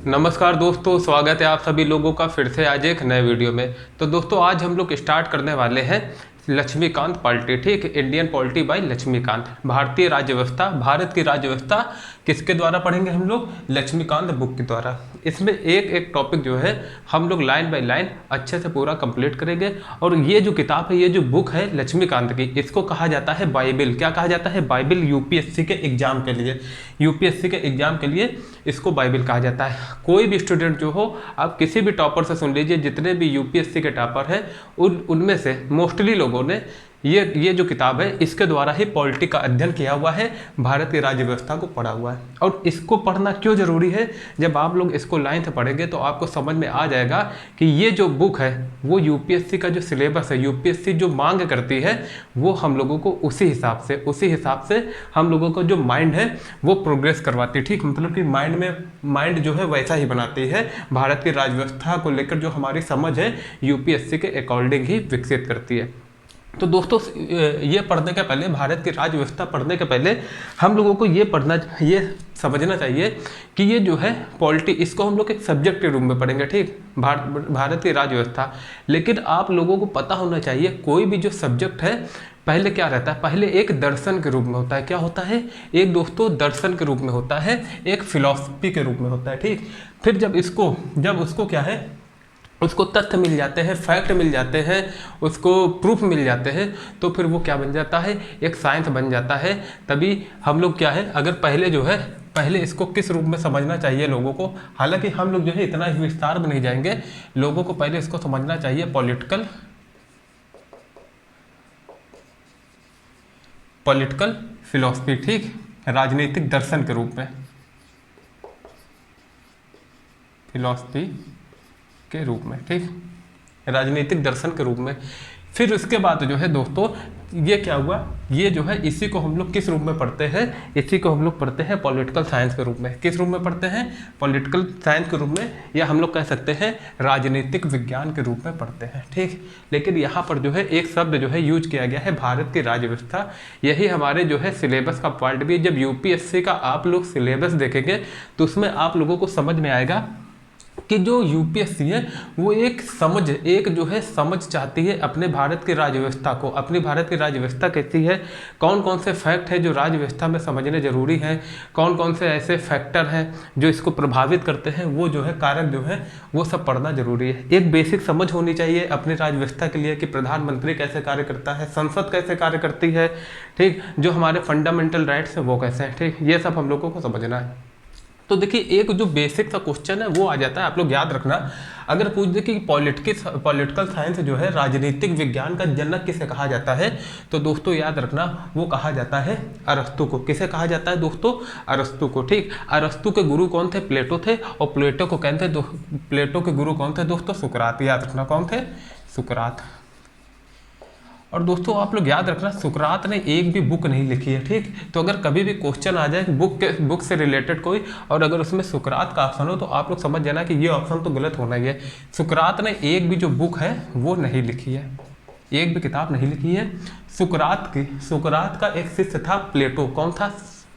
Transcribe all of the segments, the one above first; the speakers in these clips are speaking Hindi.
नमस्कार दोस्तों, स्वागत है आप सभी लोगों का फिर से आज एक नए वीडियो में। तो दोस्तों आज हम लोग स्टार्ट करने वाले हैं लक्ष्मीकांत पॉलिटी। ठीक, इंडियन पॉलिटी बाय लक्ष्मीकांत। भारतीय राज्य व्यवस्था, भारत की राज्य व्यवस्था किसके द्वारा पढ़ेंगे हम लोग? लक्ष्मीकांत बुक के द्वारा। इसमें एक एक टॉपिक जो है हम लोग लाइन बाय लाइन अच्छे से पूरा कंप्लीट करेंगे। और ये जो किताब है, ये जो बुक है लक्ष्मीकांत की, इसको कहा जाता है बाइबिल। क्या कहा जाता है? बाइबिल। यूपीएससी के एग्जाम के लिए, यूपीएससी के एग्जाम के लिए इसको बाइबिल कहा जाता है। कोई भी स्टूडेंट जो हो, आप किसी भी टॉपर से सुन लीजिए, जितने भी यूपीएससी के टॉपर हैं उनमें से मोस्टली लोगों ने ये जो किताब है इसके द्वारा ही पॉलिटी का अध्ययन किया हुआ है, भारत की राज्य व्यवस्था को पढ़ा हुआ है। और इसको पढ़ना क्यों जरूरी है? जब आप लोग इसको लाइन से पढ़ेंगे तो आपको समझ में आ जाएगा कि ये जो बुक है वो यूपीएससी का जो सिलेबस है, यूपीएससी जो मांग करती है, वो हम लोगों को उसी हिसाब से हम लोगों का जो माइंड है वो प्रोग्रेस करवाती है। ठीक, मतलब कि माइंड जो है वैसा ही बनाती है। भारत की राज्य व्यवस्था को लेकर जो हमारी समझ है यूपीएससी के अकॉर्डिंग ही विकसित करती है। तो दोस्तों ये पढ़ने के पहले, भारत की राज्य व्यवस्था पढ़ने के पहले हम लोगों को ये समझना चाहिए कि ये जो है पॉलिटी, इसको हम लोग एक सब्जेक्ट के रूप में पढ़ेंगे। ठीक, भारत की राज्य व्यवस्था। लेकिन आप लोगों को पता होना चाहिए कोई भी जो सब्जेक्ट है पहले क्या रहता है? पहले एक दर्शन के रूप में होता है। क्या होता है? एक दोस्तों दर्शन के रूप में होता है, एक फिलॉसफी के रूप में होता है। ठीक, फिर जब उसको क्या है, उसको तथ्य मिल जाते हैं, फैक्ट मिल जाते हैं, उसको प्रूफ मिल जाते हैं, तो फिर वो क्या बन जाता है? एक साइंस बन जाता है। तभी हम लोग क्या है, अगर पहले इसको किस रूप में समझना चाहिए लोगों को, हालांकि हम लोग जो है इतना विस्तार में नहीं जाएंगे, लोगों को पहले इसको समझना चाहिए पॉलिटिकल फिलॉसफी। ठीक, राजनीतिक दर्शन के रूप में, फिलॉसफी के रूप में। ठीक, राजनीतिक दर्शन के रूप में। फिर उसके बाद जो है दोस्तों ये क्या हुआ, ये जो है इसी को हम लोग किस रूप में पढ़ते हैं? इसी को हम लोग पढ़ते हैं पॉलिटिकल साइंस के रूप में। किस रूप में पढ़ते हैं? पॉलिटिकल साइंस के रूप में, या हम लोग कह सकते हैं राजनीतिक विज्ञान के रूप में पढ़ते हैं। ठीक, लेकिन यहाँ पर जो है एक शब्द जो है यूज किया गया है, भारत की राज्य व्यवस्था। यही हमारे जो है सिलेबस का पार्ट भी है। जब यूपीएससी का आप लोग सिलेबस देखेंगे तो उसमें आप लोगों को समझ में आएगा कि जो यूपीएससी है वो एक जो है समझ चाहती है अपने भारत की राज्य व्यवस्था को। अपनी भारत की राज्य व्यवस्था कैसी है, कौन कौन से फैक्ट है जो राज्य व्यवस्था में समझने जरूरी हैं, कौन कौन से ऐसे फैक्टर हैं जो इसको प्रभावित करते हैं, वो जो है कारक जो है वो सब पढ़ना जरूरी है। एक बेसिक समझ होनी चाहिए अपनी राज्य व्यवस्था के लिए कि प्रधानमंत्री कैसे कार्य करता है, संसद कैसे कार्य करती है। ठीक, जो हमारे फंडामेंटल राइट्स हैं वो कैसे हैं। ठीक, ये सब हम लोगों को समझना है। तो देखिए एक जो बेसिक सा क्वेश्चन है वो आ जाता है, आप लोग याद रखना। अगर पूछ दे कि पॉलिटिकल साइंस जो है राजनीतिक विज्ञान का जनक किसे कहा जाता है, तो दोस्तों याद रखना वो कहा जाता है अरस्तु को। किसे कहा जाता है दोस्तों? अरस्तु को। ठीक, अरस्तु के गुरु कौन थे? प्लेटो थे। और प्लेटो के गुरु कौन थे दोस्तों? सुकरात। याद रखना कौन थे? सुकरात। और दोस्तों आप लोग याद रखना सुकरात ने एक भी बुक नहीं लिखी है। ठीक, तो अगर कभी भी क्वेश्चन आ जाए बुक से रिलेटेड कोई, और अगर उसमें सुकरात का ऑप्शन हो, तो आप लोग समझ जाना कि ये ऑप्शन तो गलत होना ही है। सुकरात ने एक भी जो बुक है वो नहीं लिखी है, एक भी किताब नहीं लिखी है। सुकरात का एक शिष्य था प्लेटो। कौन था?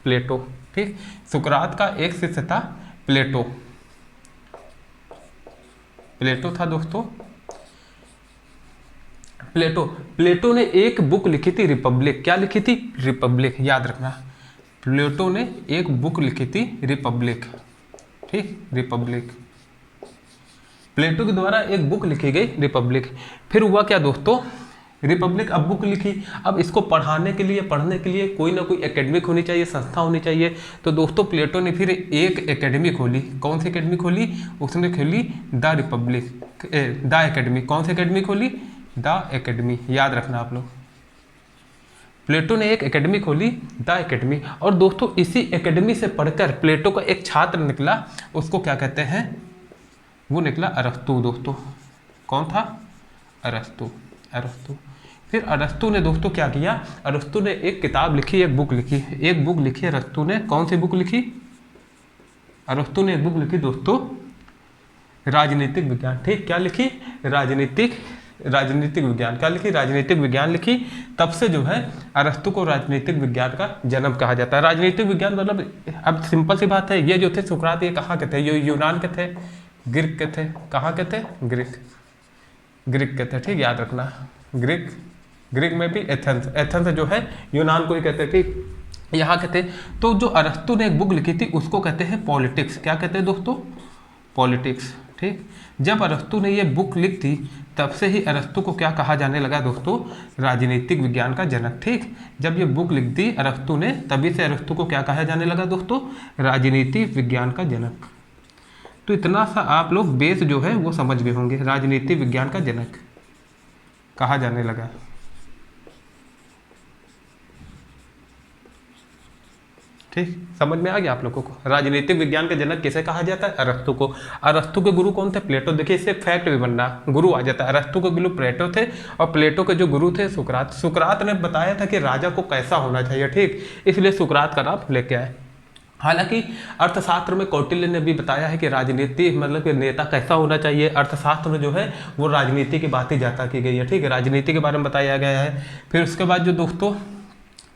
प्लेटो। ठीक, सुकरात का एक शिष्य था प्लेटो था दोस्तों प्लेटो ने एक बुक लिखी थी रिपब्लिक। क्या लिखी थी? रिपब्लिक। याद रखना प्लेटो ने एक बुक लिखी थी रिपब्लिक। ठीक, रिपब्लिक। प्लेटो के द्वारा एक बुक लिखी गई रिपब्लिक। फिर हुआ क्या दोस्तों? रिपब्लिक अब बुक लिखी, अब इसको पढ़ने के लिए कोई ना कोई एकेडमिक होनी चाहिए, संस्था होनी चाहिए। तो दोस्तों प्लेटो ने फिर एक एकेडमी खोली। कौन सी एकेडमी खोली? उसने खोली द एकेडमी। कौन सी एकेडमी खोली? The academy. याद रखना आप लोग, प्लेटो ने एक एकेडमी खोली, द एकेडमी। और दोस्तों इसी एकेडमी से पढ़कर प्लेटो का एक छात्र निकला, उसको क्या कहते हैं? वो निकला अरस्तु दोस्तों। कौन था? अरस्तु। फिर अरस्तु ने दोस्तों क्या किया? अरस्तु ने एक किताब लिखी, एक बुक लिखी अरस्तु ने। कौन सी बुक लिखी? अरस्तु ने एक बुक लिखी दोस्तों राजनीतिक विज्ञान। ठीक, क्या लिखी? राजनीतिक राजनीतिक विज्ञान, क्या लिखी? राजनीतिक विज्ञान लिखी। तब से जो है अरस्तु को राजनीतिक विज्ञान का जनक कहा जाता है। राजनीतिक विज्ञान मतलब अब सिंपल सी बात है, ये जो थे सुकरात, ये कहाँ के थे? ये यूनान के थे, ग्रीक के थे। कहाँ के थे? ग्रीक के थे, ठीक, याद रखना। ग्रीक में भी एथेंस जो है यूनान को ही कहते हैं, ठीक, यहाँ के थे। तो जो अरस्तु ने एक बुक लिखी थी उसको कहते हैं पॉलिटिक्स। क्या कहते हैं दोस्तों? पॉलिटिक्स, ठीक। जब अरस्तु ने ये बुक लिख थी तब से ही अरस्तु को क्या कहा जाने लगा दोस्तों? राजनीतिक विज्ञान का जनक, ठीक। जब ये बुक लिख दी अरस्तु ने, तभी से अरस्तु को क्या कहा जाने लगा दोस्तों? राजनीतिक विज्ञान का जनक। तो इतना सा आप लोग बेस जो है वो समझ गए होंगे, राजनीतिक विज्ञान का जनक कहा जाने लगा। ठीक, समझ में आ गया आप लोगों को? राजनीतिक विज्ञान के जनक किसे कहा जाता है? अरस्तु को। अरस्तु के गुरु कौन थे? प्लेटो। देखिए इससे फैक्ट भी बनना, गुरु आ जाता है। अरस्तु के गुरु प्लेटो थे और प्लेटो के जो गुरु थे सुकरात। सुकरात ने बताया था कि राजा को कैसा होना चाहिए, ठीक, इसलिए सुकरात का नाम लेके आए। हालांकि अर्थशास्त्र में कौटिल्य ने भी बताया है कि राजनीति मतलब कि नेता कैसा होना चाहिए। अर्थशास्त्र में जो है वो राजनीति की बात ही ज़्यादा की गई है, ठीक है, राजनीति के बारे में बताया गया है। फिर उसके बाद जो दोस्तों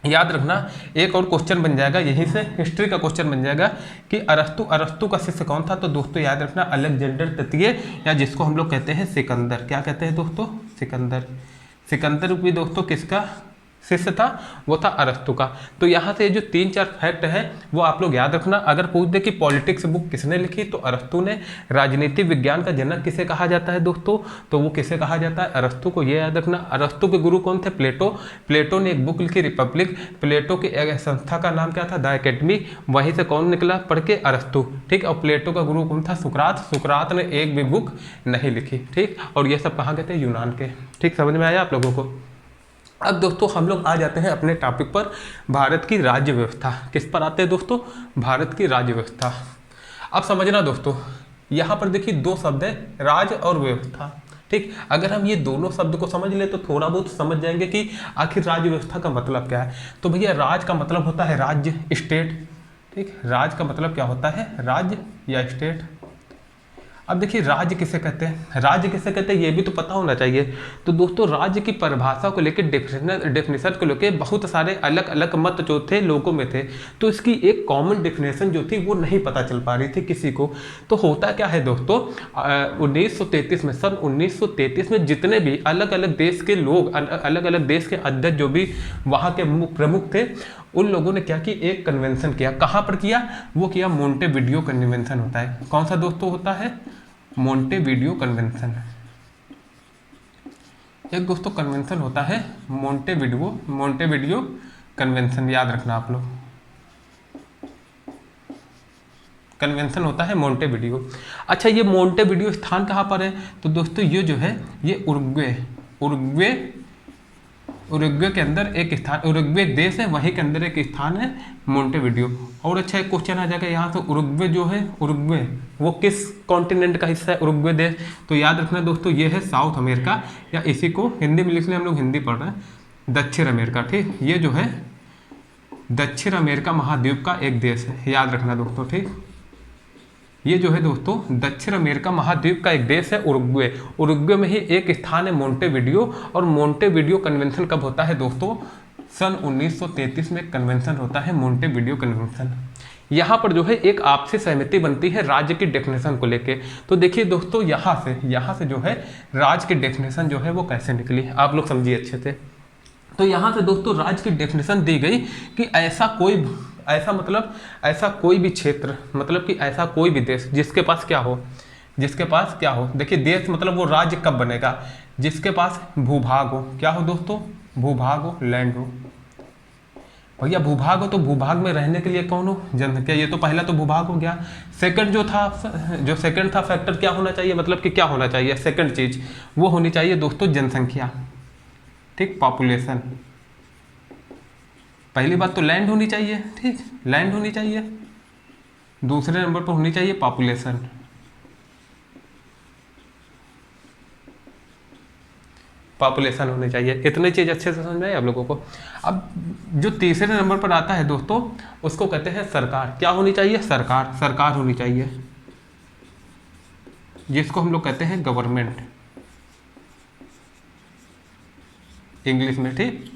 याद रखना, एक और क्वेश्चन बन जाएगा यहीं से, हिस्ट्री का क्वेश्चन बन जाएगा कि अरस्तु का शिष्य कौन था? तो दोस्तों याद रखना अलेक्जेंडर तृतीय, या जिसको हम लोग कहते हैं सिकंदर। क्या कहते हैं दोस्तों? सिकंदर भी दोस्तों किसका शिष्य था? वो था अरस्तु का। तो यहाँ से जो 3-4 फैक्ट है वो आप लोग याद रखना। अगर पूछ दे कि पॉलिटिक्स बुक किसने लिखी तो अरस्तु ने। राजनीतिक विज्ञान का जनक किसे कहा जाता है दोस्तों? तो वो किसे कहा जाता है? अरस्तु को। ये याद रखना। अरस्तु के गुरु कौन थे? प्लेटो ने एक बुक लिखी रिपब्लिक। प्लेटो की संस्था का नाम क्या था? The academy. वहीं से कौन निकला पढ़ के? अरस्तु, ठीक। और प्लेटो का गुरु कौन था? सुकरात ने एक भी बुक नहीं लिखी, ठीक। और ये सब कहाँ के थे? यूनान के, ठीक। समझ में आया आप लोगों को? अब दोस्तों हम लोग आ जाते हैं अपने टॉपिक पर, भारत की राज्य व्यवस्था। किस पर आते हैं दोस्तों? भारत की राज्य व्यवस्था। अब समझना दोस्तों, यहाँ पर देखिए 2 शब्द है, राज और व्यवस्था, ठीक। अगर हम ये दोनों शब्द को समझ ले तो थोड़ा बहुत समझ जाएंगे कि आखिर राज्य व्यवस्था का मतलब क्या है। तो भैया राज का मतलब होता है राज्य, स्टेट, ठीक। राज का मतलब क्या होता है? राज्य या स्टेट। अब देखिए राज्य किसे कहते हैं? राज्य किसे कहते हैं ये भी तो पता होना चाहिए। तो दोस्तों राज्य की परिभाषा को लेकर, डेफिनेशन को लेकर बहुत सारे अलग अलग मत जो थे लोगों में थे। तो इसकी एक कॉमन डेफिनेशन जो थी वो नहीं पता चल पा रही थी किसी को। तो होता क्या है दोस्तों, 1933 में, सन 1933 में जितने भी अलग अलग देश के लोग, अलग अलग देश के अध्यक्ष जो भी वहाँ के प्रमुख थे, उन लोगों ने क्या कि एक कन्वेंशन किया। कहाँ पर किया? वो किया मोंटेविडियो कन्वेंशन होता है। कौन सा दोस्तों होता है? मोंटेविडियो कन्वेंशन। एक दोस्तों कन्वेंशन होता है मोंटेविडियो कन्वेंशन, याद रखना आप लोग। कन्वेंशन होता है मोंटेविडियो। अच्छा ये मोंटेविडियो स्थान कहाँ पर है? तो दोस्तों ये जो है ये उरुग्वे के अंदर एक स्थान, उरुग्वे देश है, वहीं के अंदर एक स्थान है मोंटेविडियो। और अच्छा एक क्वेश्चन आ जाएगा यहाँ, तो उरुग्वे जो है, उरुग्वे वो किस कॉन्टिनेंट का हिस्सा है? उरुग्वे देश। तो याद रखना दोस्तों ये है साउथ अमेरिका, या इसी को हिंदी में लिख लें, हम लोग हिंदी पढ़ रहे हैं, दक्षिण अमेरिका, ठीक। ये जो है दक्षिण अमेरिका महाद्वीप का एक देश है, याद रखना दोस्तों, ठीक। ये जो है दोस्तों दक्षिण अमेरिका महाद्वीप का एक देश है उरुग्वे। उरुग्वे में ही एक स्थान है मोंटेविडियो। और मोंटेविडियो कन्वेंशन कब होता है दोस्तों? सन 1933 में कन्वेंशन होता है मोंटेविडियो कन्वेंशन। यहाँ पर जो है एक आपसी सहमति बनती है राज्य की डेफिनेशन को लेके। तो देखिए दोस्तों यहाँ से जो है राज्य की डेफिनेशन जो है वो कैसे निकली, आप लोग समझिए अच्छे से। तो यहाँ से दोस्तों राज्य की डेफिनेशन दी गई कि ऐसा कोई भी क्षेत्र, मतलब कि ऐसा कोई भी देश जिसके पास क्या हो, देखिए देश मतलब वो राज्य कब बनेगा? जिसके पास भूभाग हो। क्या हो दोस्तों? भूभाग हो, लैंड हो। भैया भूभाग हो तो भूभाग में रहने के लिए कौन हो? जनसंख्या। ये तो पहला तो भूभाग हो गया। सेकंड जो सेकंड था फैक्टर क्या होना चाहिए, मतलब कि क्या होना चाहिए? सेकंड चीज वो होनी चाहिए दोस्तों जनसंख्या, ठीक, पॉपुलेशन। पहली बात तो लैंड होनी चाहिए, ठीक, लैंड होनी चाहिए। दूसरे नंबर पर होनी चाहिए पॉपुलेशन। पॉपुलेशन होनी चाहिए। इतनी चीज अच्छे से समझ में आए आप लोगों को। अब जो तीसरे नंबर पर आता है दोस्तों उसको कहते हैं सरकार। क्या होनी चाहिए? सरकार होनी चाहिए, जिसको हम लोग कहते हैं गवर्नमेंट। इंग्लिश में, ठीक।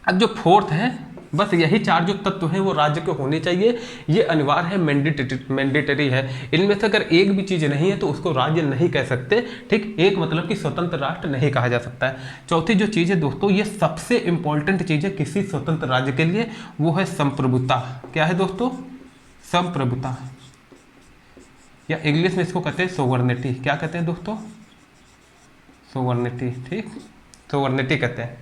अब जो फोर्थ है, बस यही चार जो तत्व हैं वो राज्य के होने चाहिए, ये अनिवार्य है, मैंडेटरी है। इनमें से अगर एक भी चीज़ नहीं है तो उसको राज्य नहीं कह सकते, ठीक। एक मतलब कि स्वतंत्र राष्ट्र नहीं कहा जा सकता है। चौथी जो चीज़ है दोस्तों, ये सबसे इंपॉर्टेंट चीज़ है किसी स्वतंत्र राज्य के लिए, वो है संप्रभुता। क्या है दोस्तों? संप्रभुता, या इंग्लिश में इसको कहते हैं सोवर्निटी। क्या कहते हैं दोस्तों? सोवर्निटी, ठीक, सोवर्निटी कहते हैं।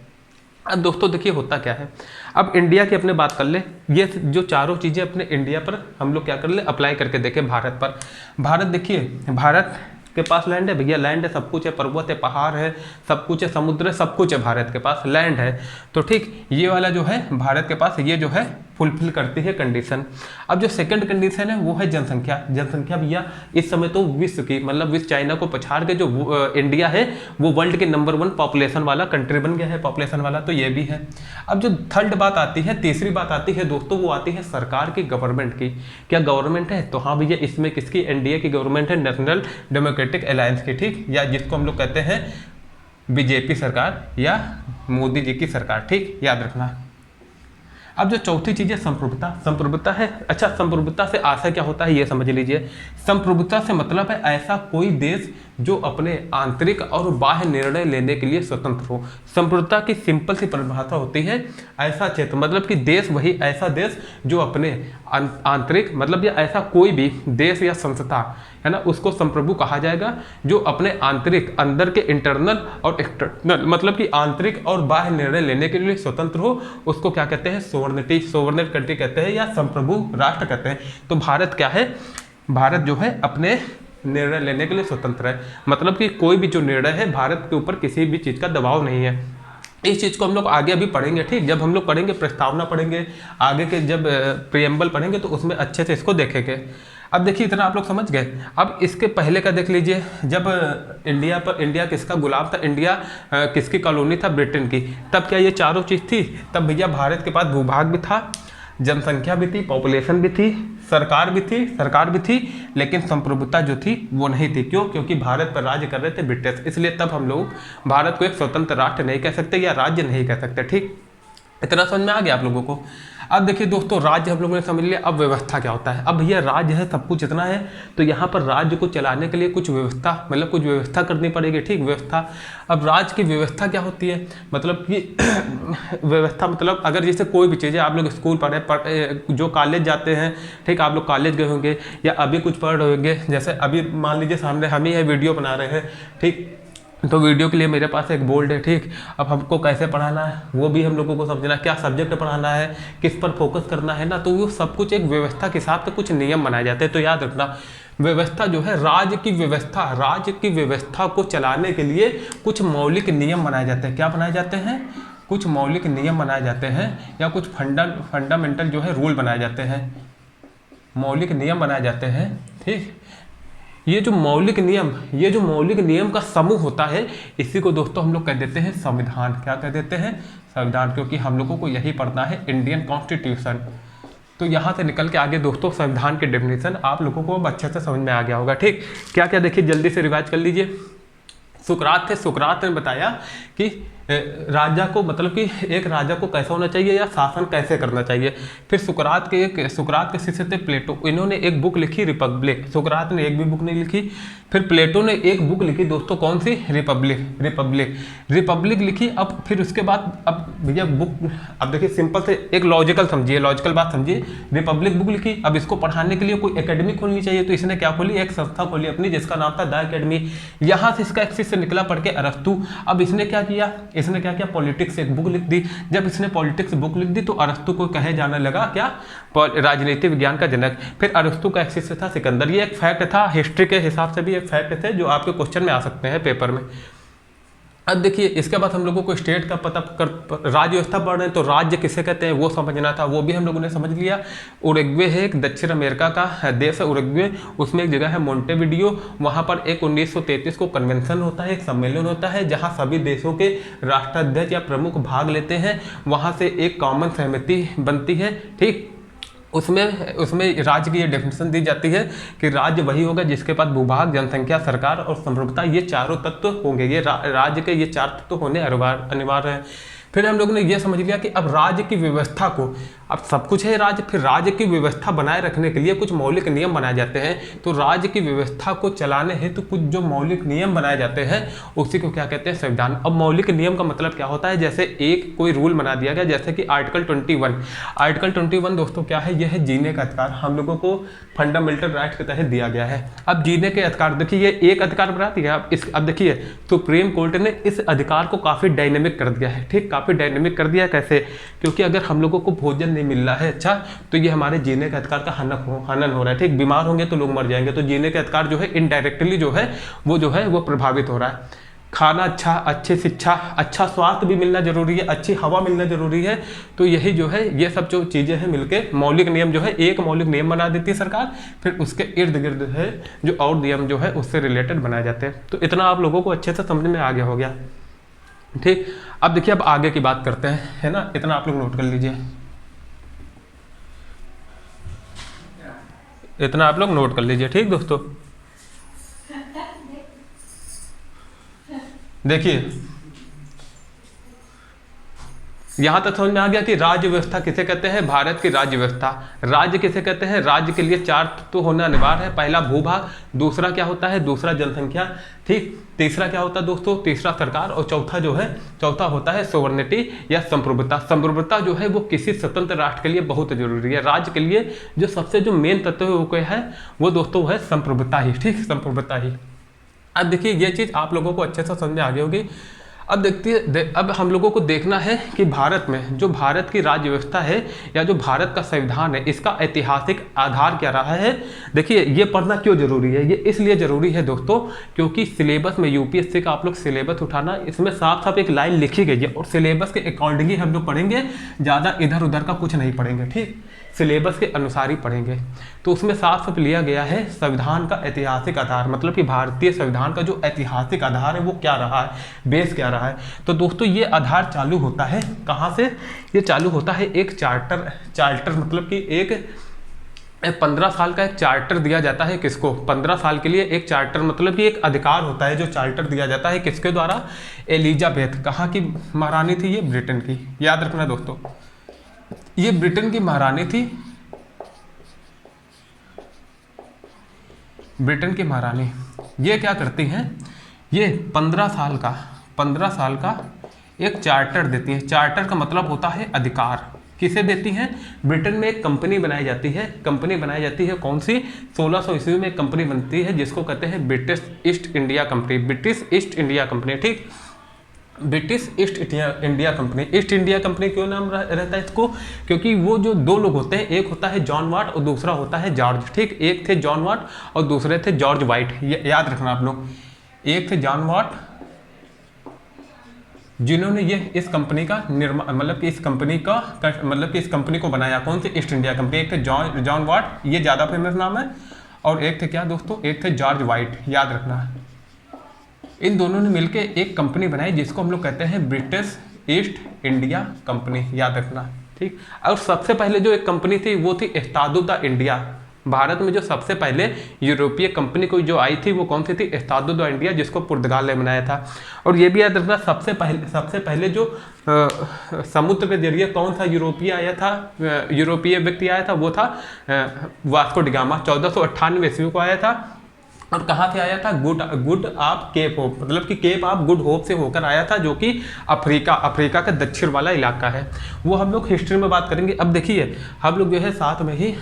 अब दोस्तों देखिए होता क्या है, अब इंडिया की अपने बात कर ले, ये जो चारों चीज़ें अपने इंडिया पर हम लोग क्या कर ले, अप्लाई करके देखें भारत पर। भारत देखिए, भारत के पास लैंड है भैया, लैंड है, सब कुछ है, पर्वत है, पहाड़ है, सब कुछ है, समुद्र है, सब कुछ है, भारत के पास लैंड है। तो ठीक, ये वाला जो है भारत के पास, ये जो है फुलफिल करती है कंडीशन। अब जो सेकंड कंडीशन है वो है जनसंख्या। जनसंख्या भैया इस समय तो विश्व की, मतलब विश्व, चाइना को पछाड़ के जो इंडिया है वो वर्ल्ड के नंबर 1 पॉपुलेशन वाला कंट्री बन गया है, पॉपुलेशन वाला, तो ये भी है। अब जो थर्ड बात आती है, तीसरी बात आती है दोस्तों, वो आती है सरकार की, गवर्नमेंट की। क्या गवर्नमेंट है? तो हाँ भैया, इसमें किसकी? एनडीए की गवर्नमेंट है, नेशनल डेमोक्रेटिक अलायंस की, ठीक, या जिसको हम लोग कहते हैं बीजेपी सरकार या मोदी जी की सरकार, ठीक, याद रखना। अब जो चौथी चीज़ है संप्रभुता। संप्रभुता है, अच्छा, संप्रभुता से आशय क्या होता है ये समझ लीजिए। संप्रभुता से मतलब है ऐसा कोई देश जो अपने आंतरिक और बाह्य निर्णय लेने के लिए स्वतंत्र हो। संप्रभुता की सिंपल सी परिभाषा होती है ऐसा क्षेत्र, मतलब कि देश, वही ऐसा देश जो अपने आंतरिक, मतलब या ऐसा कोई भी देश या संस्था है ना, उसको संप्रभु कहा जाएगा, जो अपने आंतरिक, अंदर के इंटरनल और एक्सटर्नल, मतलब कि आंतरिक और बाह्य निर्णय लेने के लिए स्वतंत्र हो, उसको क्या कहते हैं? सोवर्निटी, सोवर्निट कंट्री कहते हैं, या संप्रभु राष्ट्र कहते हैं। तो भारत क्या है? भारत जो है अपने निर्णय लेने के लिए स्वतंत्र है, मतलब कि कोई भी जो निर्णय है, भारत के ऊपर किसी भी चीज़ का दबाव नहीं है। इस चीज़ को हम लोग आगे अभी पढ़ेंगे, ठीक, जब हम लोग पढ़ेंगे प्रस्तावना पढ़ेंगे, आगे के जब प्रियम्बल पढ़ेंगे तो उसमें अच्छे से इसको देखेंगे। अब देखिए इतना आप लोग समझ गए। अब इसके पहले का देख लीजिए, जब इंडिया किसका गुलाम था, इंडिया किसकी कॉलोनी था? ब्रिटेन की। तब क्या ये चारों चीज़ थी? तब भैया भारत के पास भूभाग भी था, जनसंख्या भी थी, पॉपुलेशन भी थी, सरकार भी थी, लेकिन संप्रभुता जो थी वो नहीं थी। क्यों? क्योंकि भारत पर राज्य कर रहे थे ब्रिटिश, इसलिए तब हम लोग भारत को एक स्वतंत्र राष्ट्र नहीं कह सकते या राज्य नहीं कह सकते, ठीक। इतना समझ में आ गया आप लोगों को। अब देखिए दोस्तों, राज्य हम लोगों ने समझ लिया, अब व्यवस्था क्या होता है। अब भैया राज्य है, सब कुछ इतना है, तो यहाँ पर राज्य को चलाने के लिए कुछ व्यवस्था, मतलब कुछ व्यवस्था करनी पड़ेगी, ठीक, व्यवस्था। अब राज्य की व्यवस्था क्या होती है? मतलब कि व्यवस्था मतलब अगर जैसे कोई भी चीज़ है, आप लोग स्कूल पढ़े, जो कॉलेज जाते हैं, ठीक, आप लोग कॉलेज गए होंगे या अभी कुछ पढ़ रहे होंगे, जैसे अभी मान लीजिए सामने हम ही वीडियो बना रहे हैं, ठीक, तो वीडियो के लिए मेरे पास एक बोर्ड है, ठीक। अब हमको कैसे पढ़ाना है वो भी हम लोगों को समझना, क्या सब्जेक्ट पढ़ाना है, किस पर फोकस करना है ना, तो वो सब कुछ एक व्यवस्था के हिसाब से कुछ नियम बनाए जाते हैं। तो याद रखना, व्यवस्था जो है, राज्य की व्यवस्था को चलाने के लिए कुछ मौलिक नियम बनाए जाते हैं। क्या बनाए जाते हैं? कुछ मौलिक नियम बनाए जाते हैं, या कुछ फंडामेंटल जो है रूल बनाए जाते हैं, मौलिक नियम बनाए जाते हैं, ठीक। ये जो मौलिक नियम का समूह होता है, इसी को दोस्तों हम लोग कह देते हैं संविधान। क्या कह देते हैं? संविधान, क्योंकि हम लोगों को यही पढ़ना है, इंडियन कॉन्स्टिट्यूशन। तो यहाँ से निकल के आगे दोस्तों संविधान के डेफिनेशन आप लोगों को अब अच्छे से समझ में आ गया होगा, ठीक। क्या क्या देखिए जल्दी से रिवाइज कर लीजिए। सुकरात ने बताया कि राजा को, मतलब कि एक राजा को कैसा होना चाहिए या शासन कैसे करना चाहिए। फिर सुकरात के शिष्य थे प्लेटो, इन्होंने एक बुक लिखी रिपब्लिक। सुकरात ने एक भी बुक नहीं लिखी। फिर प्लेटो ने एक बुक लिखी दोस्तों, कौन सी? रिपब्लिक लिखी। अब फिर उसके बाद, अब भैया बुक, अब देखिए सिंपल से एक लॉजिकल बात समझिए। रिपब्लिक बुक लिखी, अब इसको पढ़ाने के लिए कोई एकेडमी खोलनी चाहिए, तो इसने क्या खोली? एक संस्था खोली अपनी, जिसका नाम था द अकेडमी। यहाँ से इसका एक शिष्य निकला पढ़ के, अरस्तु। अब इसने क्या किया? पॉलिटिक्स एक बुक लिख दी। जब इसने पॉलिटिक्स बुक लिख दी तो अरस्तु को कहे जाने लगा क्या? राजनीति विज्ञान का जनक। फिर अरस्तु का एक शिष्य था सिकंदर। ये एक फैक्ट था, हिस्ट्री के हिसाब से भी एक फैक्ट थे जो आपके क्वेश्चन में आ सकते हैं पेपर में। अब देखिए इसके बाद हम लोगों को स्टेट का पता कर, राज्य व्यवस्था पढ़ रहे हैं, तो राज्य किसे कहते हैं वो समझना था, वो भी हम लोगों ने समझ लिया। उरुग्वे है एक दक्षिण अमेरिका का देश है उरुग्वे, उसमें एक जगह है मोंटेविडियो। वहाँ पर एक 1933 को कन्वेंशन होता है, एक सम्मेलन होता है, जहाँ सभी देशों के राष्ट्राध्यक्ष या प्रमुख भाग लेते हैं। वहाँ से एक कॉमन सहमति बनती है, ठीक। उसमें उसमें राज्य की ये डेफिनेशन दी जाती है कि राज्य वही होगा जिसके पास भूभाग, जनसंख्या, सरकार और संप्रभुता, ये चारों तत्व होंगे। ये राज्य के ये चार तत्व होने अनिवार्य हैं। फिर हम लोगों ने ये समझ लिया कि अब राज्य की व्यवस्था को, अब सब कुछ है राज्य, फिर राज्य की व्यवस्था बनाए रखने के लिए कुछ मौलिक नियम बनाए जाते हैं। तो राज्य की व्यवस्था को चलाने हेतु कुछ जो मौलिक नियम बनाए जाते हैं उसी को क्या कहते हैं, संविधान। अब मौलिक नियम का मतलब क्या होता है, जैसे एक कोई रूल बना दिया गया, जैसे कि आर्टिकल 21। आर्टिकल 21 दोस्तों क्या है, यह है जीने का अधिकार, हम लोगों को फंडामेंटल राइट के तहत दिया गया है। अब जीने के अधिकार देखिए, ये एक अधिकार बना दिया। अब देखिए सुप्रीम कोर्ट ने इस अधिकार को काफ़ी डायनेमिक कर दिया है। ठीक, काफ़ी डायनेमिक कर दिया कैसे, क्योंकि अगर हम लोगों को भोजन नहीं मिल रहा है अच्छा, तो ये हमारे जीने के अधिकार का हनन हो रहा है। ठीक, बीमार होंगे तो लोग मर जाएंगे, तो जीने के अधिकार जो है इनडायरेक्टली जो है वो प्रभावित हो रहा है। खाना अच्छा, अच्छी शिक्षा, अच्छा स्वास्थ्य भी मिलना जरूरी है, अच्छी हवा मिलना जरूरी है। तो यही जो है, ये सब जो चीज़ें हैं मिलके मौलिक नियम जो है, एक मौलिक नियम बना देती है सरकार, फिर उसके इर्द गिर्द है जो और नियम जो है उससे रिलेटेड बनाए जाते हैं। तो इतना आप लोगों को अच्छे से समझ में आ गया हो गया। ठीक, अब देखिए अब आगे की बात करते हैं, है ना, इतना आप लोग नोट कर लीजिए, इतना आप लोग नोट कर लीजिए। ठीक दोस्तों, देखिए यहां तक समझ में आ गया कि राज्य व्यवस्था किसे कहते हैं, भारत की राज्य व्यवस्था। राज्य किसे कहते हैं, राज्य के लिए चार तत्व होना अनिवार्य है। पहला भूभाग, दूसरा क्या होता है, दूसरा जनसंख्या, ठीक, तीसरा क्या होता है दोस्तों, तीसरा सरकार, और चौथा होता है सोवर्निटी या संप्रभुता। संप्रभुता जो है वो किसी स्वतंत्र राष्ट्र के लिए बहुत जरूरी है। राज्य के लिए जो सबसे जो मेन तत्व है वो क्या है, वो दोस्तों है संप्रभुता ही। ठीक, संप्रभुता ही। अब देखिए ये चीज़ आप लोगों को अच्छे से समझ में आ गई होगी। अब अब हम लोगों को देखना है कि भारत में जो भारत की राज्य व्यवस्था है या जो भारत का संविधान है, इसका ऐतिहासिक आधार क्या रहा है। देखिए ये पढ़ना क्यों जरूरी है, ये इसलिए जरूरी है दोस्तों क्योंकि सिलेबस में यूपीएससी का आप लोग सिलेबस उठाना, इसमें साफ साफ एक लाइन लिखी गई है और सिलेबस के अकॉर्डिंग ही हम लोग पढ़ेंगे, ज़्यादा इधर उधर का कुछ नहीं पढ़ेंगे। ठीक, सिलेबस के अनुसार ही पढ़ेंगे। तो उसमें साफ साफ लिया गया है संविधान का ऐतिहासिक आधार, मतलब कि भारतीय संविधान का जो ऐतिहासिक आधार है वो क्या रहा है, बेस क्या रहा है। तो दोस्तों ये आधार चालू होता है कहाँ से, ये चालू होता है एक चार्टर मतलब कि एक 15 साल का एक चार्टर दिया जाता है। किसको, 15 साल के लिए एक चार्टर, मतलब कि एक अधिकार होता है जो चार्टर दिया जाता है किसके द्वारा, एलिजाबेथ, कहाँ की महारानी थी ये, ब्रिटेन की, याद रखना दोस्तों, ये ब्रिटेन की महारानी थी, ब्रिटेन की महारानी। ये क्या करती हैं, ये 15 साल का एक चार्टर देती हैं। चार्टर का मतलब होता है अधिकार, किसे देती हैं, ब्रिटेन में एक कंपनी बनाई जाती है, कौन सी, 1600 ईस्वी में एक कंपनी बनती है जिसको कहते हैं ब्रिटिश ईस्ट इंडिया कंपनी। ठीक, British east India company. East India company क्यों नाम रहता है इसको, क्योंकि वो जो दो लोग होते हैं, एक होता है जॉन वाट और दूसरा होता है जॉर्ज। ठीक, एक थे जॉन वाट और दूसरे थे जॉर्ज वाइट, याद रखना आप लोग। एक थे जॉन वाट जिन्होंने ये इस कंपनी का निर्माण, मतलब कि इस कंपनी को बनाया, कौन सी, ईस्ट इंडिया कंपनी। एक थे जॉन वाट, ये ज़्यादा फेमस नाम है, और एक थे क्या दोस्तों, एक थे जॉर्ज वाइट, याद रखना। इन दोनों ने मिलकर एक कंपनी बनाई जिसको हम लोग कहते हैं ब्रिटिश ईस्ट इंडिया कंपनी, याद रखना। ठीक, और सबसे पहले जो एक कंपनी थी वो थी एस्तादो द इंडिया। भारत में जो सबसे पहले यूरोपीय कंपनी को जो आई थी वो कौन सी थी, एस्तादो द इंडिया, जिसको पुर्तगाल ने बनाया था। और ये भी याद रखना सबसे पहले जो समुद्र के जरिए कौन सा यूरोपीय व्यक्ति आया था, वो था वास्को डी गामा। 1498 ईस्वी को आया था, और कहाँ से आया था, गुड ऑफ केप होप, मतलब कि केप ऑफ गुड होप से होकर आया था, जो कि अफ्रीका का दक्षिण वाला इलाका है। वो हम लोग हिस्ट्री में बात करेंगे। अब देखिए हम लोग जो है साथ में ही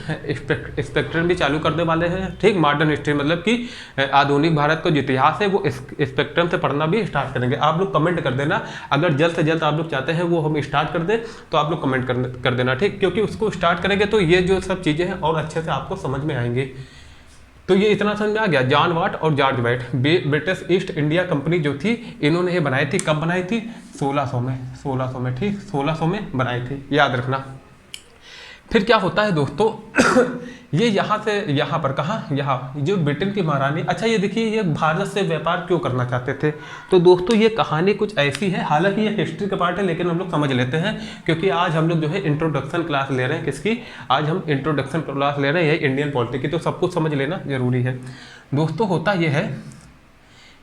स्पेक्ट्रम भी चालू करने वाले हैं। ठीक, मॉडर्न हिस्ट्री मतलब कि आधुनिक भारत का जो इतिहास है वो स्पेक्ट्रम से पढ़ना भी स्टार्ट करेंगे। आप लोग कमेंट कर देना, अगर जल्द से जल्द आप लोग चाहते हैं वो हम स्टार्ट कर दें तो आप लोग कमेंट कर देना। ठीक, क्योंकि उसको स्टार्ट करेंगे तो ये जो सब चीज़ें हैं और अच्छे से आपको समझ में आएंगी। तो ये इतना समझ में आ गया, जॉन वाट और George white, British east India company जो थी, इन्होंने ये बनाई थी, कब बनाई थी, 1600 में। ठीक, 1600 में बनाई थी, याद रखना। फिर क्या होता है दोस्तों ये यहाँ से यहाँ पर कहाँ, यहाँ जो ब्रिटेन की महारानी, अच्छा ये देखिए ये भारत से व्यापार क्यों करना चाहते थे। तो दोस्तों ये कहानी कुछ ऐसी है, हालांकि ये हिस्ट्री का पार्ट है लेकिन हम लोग समझ लेते हैं, क्योंकि आज हम लोग जो है इंट्रोडक्शन क्लास ले रहे हैं। किसकी? आज हम इंट्रोडक्शन क्लास ले रहे हैं इंडियन पॉलिटी की, तो सब कुछ समझ लेना जरूरी है। दोस्तों होता ये है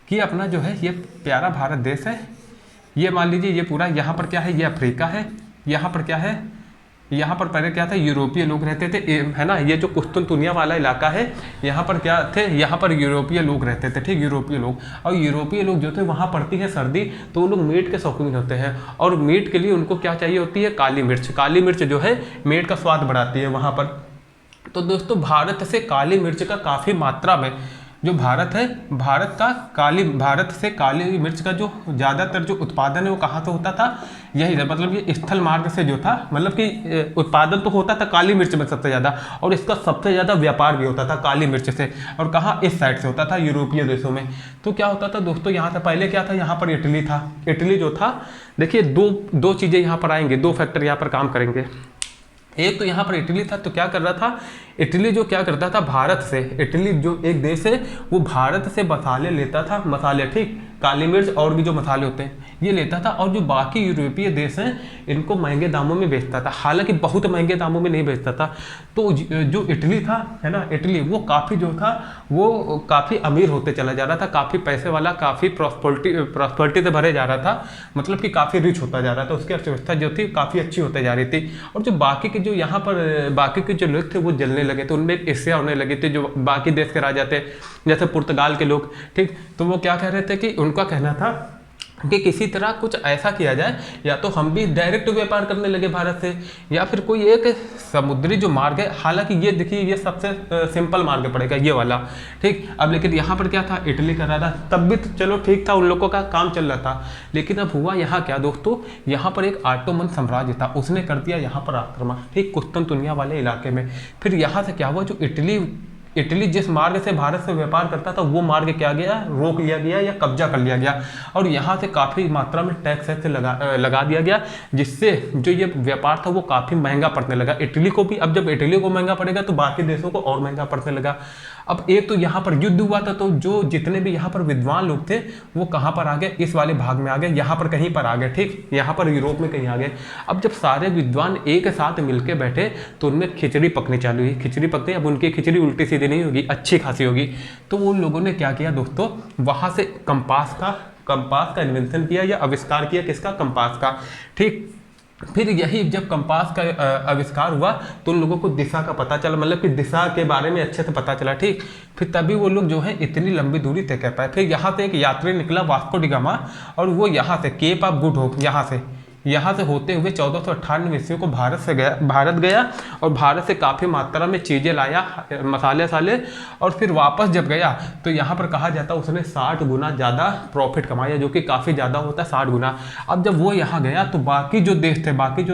कि अपना जो है ये प्यारा भारत देश है, ये मान लीजिए ये पूरा यहाँ पर क्या है, ये अफ्रीका है, यहाँ पर क्या है, यहाँ पर पहले क्या था, यूरोपीय लोग रहते थे, है ना। ये जो कुस्तुनतुनिया वाला इलाका है, यहाँ पर क्या थे, यहाँ पर यूरोपीय लोग रहते थे, ठीक, यूरोपीय लोग। और यूरोपीय लोग जो थे वहाँ पड़ती है सर्दी, तो वो लोग मीट के शौकीन होते हैं, और मीट के लिए उनको क्या चाहिए होती है, काली मिर्च। काली मिर्च जो है मीट का स्वाद बढ़ाती है वहाँ पर। तो दोस्तों भारत से काली मिर्च का काफ़ी मात्रा में जो भारत है, भारत से काली मिर्च का जो ज़्यादातर जो उत्पादन है वो कहाँ से होता था, यही था, मतलब ये स्थल मार्ग से जो था, मतलब कि उत्पादन तो होता था काली मिर्च में सबसे ज़्यादा, और इसका सबसे ज़्यादा व्यापार भी होता था काली मिर्च से, और कहाँ, इस साइड से होता था, यूरोपीय देशों में। तो क्या होता था दोस्तों, यहाँ से पहले क्या था, यहाँ पर इटली था। इटली जो था, देखिए दो चीज़ें यहाँ पर आएंगे, दो फैक्टर यहाँ पर काम करेंगे। एक तो यहाँ पर इटली था, तो क्या कर रहा था, इटली जो क्या करता था, भारत से, इटली जो एक देश है वो भारत से मसाले लेता था, मसाले, ठीक, काली मिर्च और भी जो मसाले होते हैं ये लेता था, और जो बाकी यूरोपीय देश हैं इनको महंगे दामों में बेचता था, हालांकि बहुत महंगे दामों में नहीं बेचता था। तो जो इटली था, है ना, इटली वो काफ़ी जो था वो काफ़ी अमीर होते चला जा रहा था, काफ़ी पैसे वाला, काफ़ी प्रॉस्पेरिटी से भरे जा रहा था, मतलब कि काफ़ी रिच होता जा रहा था, उसकी अर्थव्यवस्था जो थी काफ़ी अच्छी होते जा रही थी। और जो बाकी के जो यहाँ पर बाकी के जो लोग थे वो जलने लगे थे, उनमें एक ईर्ष्या होने लगी थी, जो बाकी देश के राजा थे, जैसे पुर्तगाल के लोग, ठीक, तो वो क्या कह रहे थे कि उनका कहना था कि किसी तरह कुछ ऐसा किया जाए, या तो हम भी डायरेक्ट व्यापार करने लगे भारत से, या फिर कोई एक समुद्री जो मार्ग है, हालांकि ये देखिए ये सबसे सिंपल मार्ग पड़ेगा ये वाला, ठीक। अब लेकिन यहाँ पर क्या था, इटली कर रहा था, तब भी तो चलो ठीक था, उन लोगों का काम चल रहा था। लेकिन अब हुआ यहाँ क्या दोस्तों, यहाँ पर एक ऑटोमन साम्राज्य था, उसने कर दिया यहाँ पर आक्रमण, ठीक, कुस्तुनतुनिया वाले इलाके में। फिर यहाँ से क्या हुआ, जो इटली जिस मार्ग से भारत से व्यापार करता था वो मार्ग क्या गया, रोक लिया गया या कब्जा कर लिया गया, और यहाँ से काफ़ी मात्रा में टैक्स लगा दिया गया, जिससे जो ये व्यापार था वो काफ़ी महंगा पड़ने लगा इटली को भी। अब जब इटली को महंगा पड़ेगा तो बाकी देशों को और महंगा पड़ने लगा। अब एक तो यहाँ पर युद्ध हुआ था, तो जो जितने भी यहाँ पर विद्वान लोग थे वो कहाँ पर आ गए, इस वाले भाग में आ गए, यहाँ पर कहीं पर आ गए, ठीक, यहाँ पर यूरोप में कहीं आ गए। अब जब सारे विद्वान एक साथ मिलकर बैठे तो उनमें खिचड़ी पकनी चालू हुई, खिचड़ी पकनी, अब उनकी खिचड़ी उल्टी सीधी नहीं होगी, अच्छी खासी होगी। तो उन लोगों ने क्या किया दोस्तों, वहाँ से कंपास का इन्वेंशन किया या आविष्कार किया, किसका, कंपास का, ठीक। फिर यही जब कंपास का आविष्कार हुआ तो उन लोगों को दिशा का पता चला, मतलब कि दिशा के बारे में अच्छे से पता चला, ठीक। फिर तभी वो लोग जो है इतनी लंबी दूरी तय कर पाए। फिर यहाँ से एक यात्री निकला, वास्को डी गामा, और वो यहाँ से केप ऑफ गुड होप यहाँ से होते हुए 1498 ईस्वी को भारत गया, और भारत से काफ़ी मात्रा में चीज़ें लाया, मसाले, और फिर वापस जब गया तो यहाँ पर कहा जाता उसने 60 गुना ज़्यादा प्रॉफिट कमाया, जो कि काफ़ी ज़्यादा होता है 60 गुना। अब जब वो यहाँ गया तो बाकी जो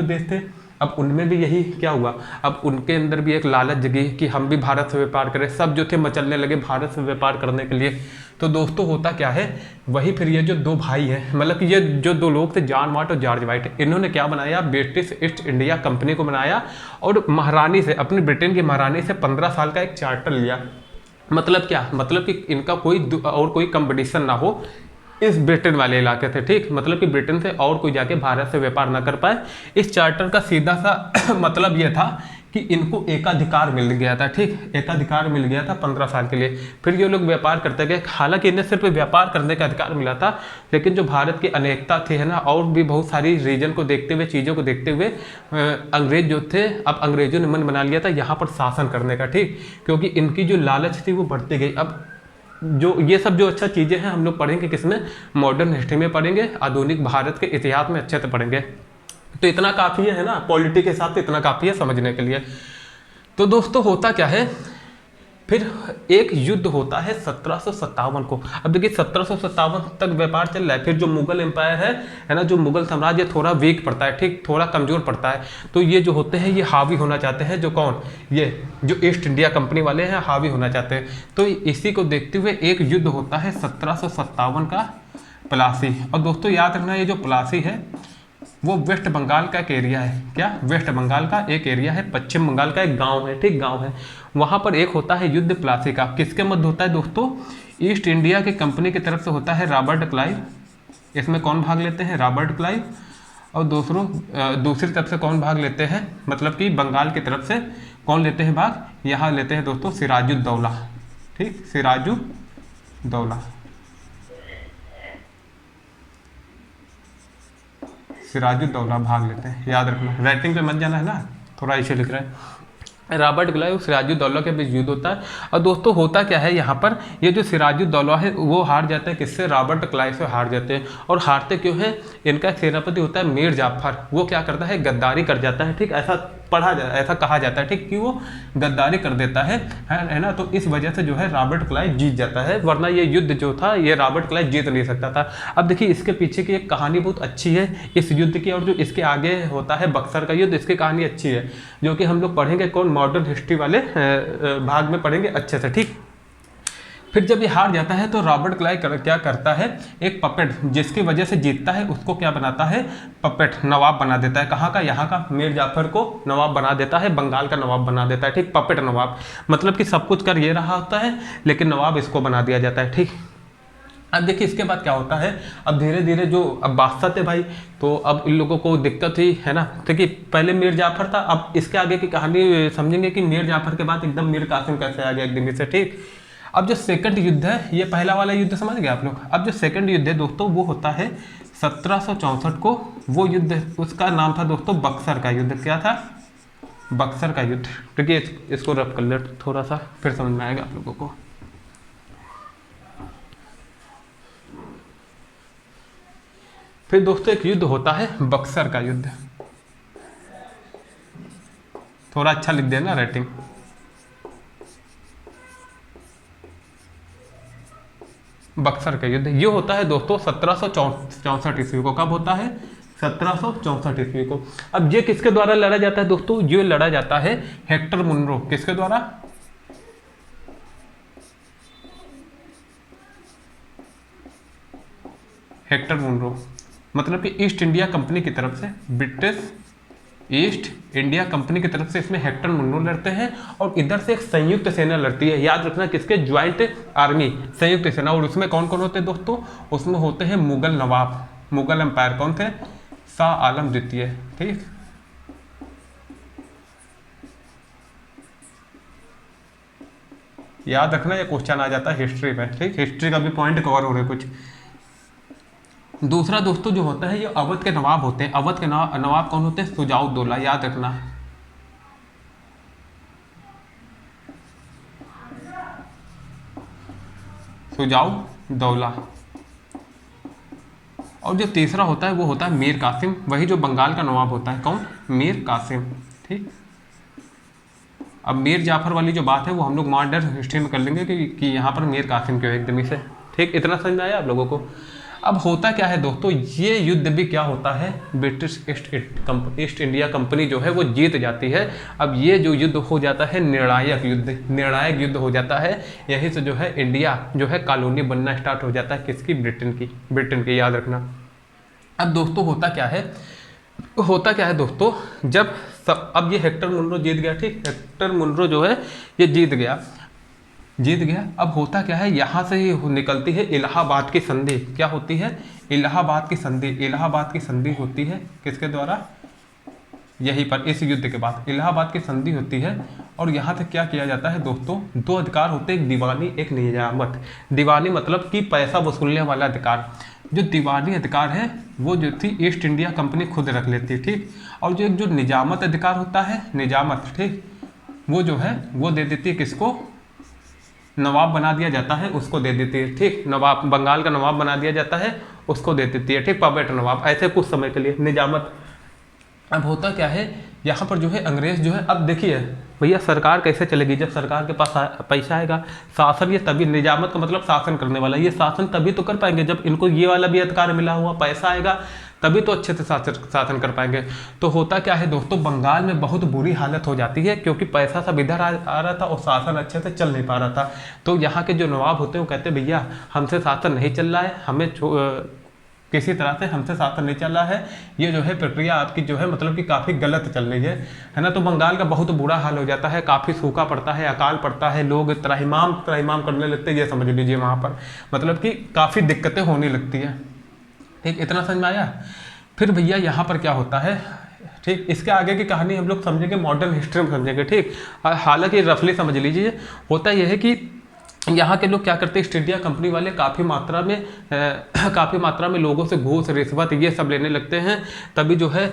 देश थे अब उनमें भी यही क्या हुआ, अब उनके अंदर भी एक लालच जगी कि हम भी भारत से व्यापार करें, सब जो थे मचलने लगे भारत से व्यापार करने के लिए। तो दोस्तों होता क्या है, वही फिर ये जो दो भाई हैं, मतलब कि ये जो दो लोग थे, जॉन वाट और जॉर्ज वाइट, इन्होंने क्या बनाया, ब्रिटिश ईस्ट इंडिया कंपनी को बनाया, और महारानी से, अपनी ब्रिटेन की महारानी से 15 साल का एक चार्टर लिया। मतलब क्या, मतलब कि इनका कोई कंपटीशन ना हो इस ब्रिटेन वाले इलाके से, ठीक, मतलब कि ब्रिटेन से और कोई जाके भारत से व्यापार ना कर पाए। इस चार्टर का सीधा सा मतलब यह था कि इनको एकाधिकार मिल गया था, ठीक, एकाधिकार मिल गया था 15 साल के लिए। फिर ये लोग व्यापार करते गए, हालांकि इन्हें सिर्फ व्यापार करने का अधिकार मिला था, लेकिन जो भारत की अनेकता थी, है ना, और भी बहुत सारी रीजन को देखते हुए, चीज़ों को देखते हुए अंग्रेज जो थे, अब अंग्रेजों ने मन बना लिया था यहाँ पर शासन करने का, ठीक, क्योंकि इनकी जो लालच थी वो बढ़ती गई। अब जो ये सब जो अच्छा चीज़ें हैं हम लोग पढ़ेंगे किसमें, मॉडर्न हिस्ट्री में पढ़ेंगे, आधुनिक भारत के इतिहास में अच्छे से पढ़ेंगे। तो इतना काफ़ी है ना, पॉलिटी के हिसाब से इतना काफ़ी है समझने के लिए। तो दोस्तों होता क्या है, फिर एक युद्ध होता है 1757 को। अब देखिए 1757 तक व्यापार चल रहा है। फिर जो मुगल एम्पायर है ना, जो मुगल साम्राज्य थोड़ा वीक पड़ता है, ठीक, थोड़ा कमजोर पड़ता है। तो ये जो होते हैं ये हावी होना चाहते हैं, जो कौन, ये जो ईस्ट इंडिया कंपनी वाले हैं हावी होना चाहते हैं। तो इसी को देखते हुए एक युद्ध होता है 1757 का, प्लासी। और दोस्तों याद रखना, ये जो प्लासी है वो वेस्ट बंगाल का एक एरिया है। क्या? वेस्ट बंगाल का एक एरिया है, पश्चिम बंगाल का एक गांव है, ठीक, गांव है। वहां पर एक होता है युद्ध प्लासी का। किसके मध्य होता है दोस्तों? ईस्ट इंडिया की कंपनी की तरफ से होता है रॉबर्ट क्लाइव। इसमें कौन भाग लेते हैं? Robert Clive. और दूसरी तरफ से कौन भाग लेते हैं? मतलब कि बंगाल की तरफ से कौन लेते हैं भाग? यहाँ लेते हैं दोस्तों सिराजुद्दौला, ठीक, सिराजुद्दौला। सिराजुद्दौला भाग लेते हैं, याद रखना, राइटिंग पे मत जाना है ना, थोड़ा इशू लिख रहा है। रॉबर्ट क्लाइव सिराजुद्दौला के बीच युद्ध होता है। और दोस्तों होता क्या है यहाँ पर, ये जो सिराजुद्दौला है वो हार जाता है। किससे? रॉबर्ट क्लाइव से हार जाते हैं। और हारते क्यों है? इनका एक सेनापति होता है मीर जाफर, वो क्या करता है? गद्दारी कर जाता है, ठीक, ऐसा कहा जाता है, ठीक, कि वो गद्दारी कर देता है ना। तो इस वजह से जो है रॉबर्ट क्लाइव जीत जाता है, वरना ये युद्ध जो था ये रॉबर्ट क्लाइव जीत नहीं सकता था। अब देखिए इसके पीछे की एक कहानी बहुत अच्छी है इस युद्ध की, और जो इसके आगे होता है बक्सर का युद्ध, इसकी कहानी अच्छी है, जो कि हम लोग पढ़ेंगे कौन? मॉडर्न हिस्ट्री वाले भाग में पढ़ेंगे अच्छे से, ठीक। फिर जब ये हार जाता है तो रॉबर्ट क्लाइव क्या करता है? एक पपेट जिसकी वजह से जीतता है उसको क्या बनाता है? पपेट, नवाब बना देता है। कहाँ का? यहाँ का। मीर जाफर को नवाब बना देता है, बंगाल का नवाब बना देता है, ठीक, पपेट नवाब। मतलब कि सब कुछ कर ये रहा होता है लेकिन नवाब इसको बना दिया जाता है, ठीक। अब देखिए इसके बाद क्या होता है, अब धीरे धीरे जो अब बादशाह थे भाई, तो अब इन लोगों को दिक्कत हुई, है ना। देखिए पहले मीर जाफर था, अब इसके आगे की कहानी समझेंगे कि मीर जाफर के बाद एकदम मीर कासिम कैसे आ गया एकदम से, ठीक। अब जो सेकंड युद्ध है, ये पहला वाला युद्ध समझ गए आप लोग। अब जो सेकंड युद्ध है दोस्तों वो होता है 1764 को। वो युद्ध, उसका नाम था दोस्तों बक्सर का युद्ध। क्या था? बक्सर का युद्ध। देखिए इसको रफ कर ले थोड़ा सा, फिर समझ में आएगा आप लोगों को। फिर दोस्तों एक युद्ध होता है बक्सर का युद्ध। थोड़ा अच्छा लिख देना राइटिंग। बक्सर का युद्ध ये होता है दोस्तों 1764 ईस्वी को। कब होता है? 1764 ईस्वी को। अब ये किसके द्वारा लड़ा जाता है दोस्तों? ये लड़ा जाता है हेक्टर मुनरो। किसके द्वारा? Hector Munro. मतलब कि ईस्ट इंडिया कंपनी की तरफ से, ब्रिटिश ईस्ट इंडिया कंपनी की तरफ से इसमें हेक्टर मुनरो लड़ते हैं, और इधर से एक संयुक्त सेना लड़ती है। याद रखना किसके? ज्वाइंट आर्मी, संयुक्त सेना। और उसमें कौन कौन होते हैं दोस्तों? उसमें होते हैं मुगल नवाब, मुगल एम्पायर। कौन थे? शाह आलम द्वितीय, ठीक। याद रखना ये क्वेश्चन आ जाता है हिस्ट्री में, ठीक, हिस्ट्री का भी पॉइंट कवर हो रहे कुछ। दूसरा दोस्तों जो होता है ये अवध के नवाब होते हैं। अवध के नवाब कौन होते हैं? शुजाउद्दौला। याद रखना, शुजाउद्दौला। और जो तीसरा होता है वो होता है मीर कासिम, वही जो बंगाल का नवाब होता है। कौन? मीर कासिम, ठीक। अब मीर जाफर वाली जो बात है वो हम लोग मॉडर्न हिस्ट्री में कर लेंगे कि यहाँ पर मीर कासिम क्यों एकदम ही से, ठीक। इतना समझ में आया आप लोगों को? अब होता क्या है दोस्तों, ये युद्ध भी क्या होता है? ब्रिटिश ईस्ट इंडिया कंपनी जो है वो जीत जाती है। अब ये जो युद्ध हो जाता है निर्णायक युद्ध हो जाता है। यहीं से जो है इंडिया जो है कॉलोनी बनना स्टार्ट हो जाता है। किसकी? ब्रिटेन की, याद रखना। अब दोस्तों होता क्या है दोस्तों, अब ये हेक्टर मुनरो जीत गया, ठीक। हेक्टर मुनरो जो है ये जीत गया। अब होता क्या है, यहाँ से ही निकलती है इलाहाबाद की संधि। क्या होती है? इलाहाबाद की संधि होती है किसके द्वारा? यहीं पर इस युद्ध के बाद इलाहाबाद की संधि होती है। और यहाँ से क्या किया जाता है दोस्तों? दो अधिकार होते हैं, एक दीवानी एक निजामत। दीवानी मतलब कि पैसा वसूलने वाला अधिकार। जो दीवानी अधिकार है वो जो थी ईस्ट इंडिया कंपनी खुद रख लेती है, ठीक। और जो एक जो निजामत अधिकार होता है, निजामत, ठीक, वो जो है वो दे देती है किसको? नवाब बना दिया जाता है उसको दे देती है, ठीक। नवाब, बंगाल का नवाब बना दिया जाता है उसको दे देती है, ठीक, पपेट नवाब, ऐसे कुछ समय के लिए निजामत। अब होता क्या है यहाँ पर जो है अंग्रेज जो है, अब देखिए भैया सरकार कैसे चलेगी? जब सरकार के पास पैसा आएगा, शासन, ये तभी, निजामत का मतलब शासन करने वाला, ये शासन तभी तो कर पाएंगे जब इनको ये वाला भी अधिकार मिला हुआ, पैसा आएगा तभी तो अच्छे से शासन कर पाएंगे। तो होता क्या है दोस्तों, बंगाल में बहुत बुरी हालत हो जाती है क्योंकि पैसा सब इधर आ रहा था और शासन अच्छे से चल नहीं पा रहा था। तो यहाँ के जो नवाब होते हैं वो कहते हैं भैया हमसे शासन नहीं चल रहा है, हमें किसी तरह से हमसे शासन नहीं चल रहा है। ये जो है प्रक्रिया आपकी जो है मतलब कि काफ़ी गलत चल रही है ना। तो बंगाल का बहुत बुरा हाल हो जाता है, काफ़ी सूखा पड़ता है, अकाल पड़ता है, लोग त्राहिमाम त्राहिमाम करने लगते हैं, ये समझ लीजिए वहाँ पर मतलब कि काफ़ी दिक्कतें होने लगती है। ठीक, इतना समझ में आया। फिर भैया यहाँ पर क्या होता है, ठीक, इसके आगे की कहानी हम लोग समझेंगे मॉडर्न हिस्ट्री में समझेंगे। ठीक, हालांकि रफली समझ लीजिए, होता यह है कि यहाँ के लोग क्या करते हैं, ईस्ट इंडिया कंपनी वाले काफ़ी मात्रा में लोगों से घूस रिश्वत ये सब लेने लगते हैं। तभी जो है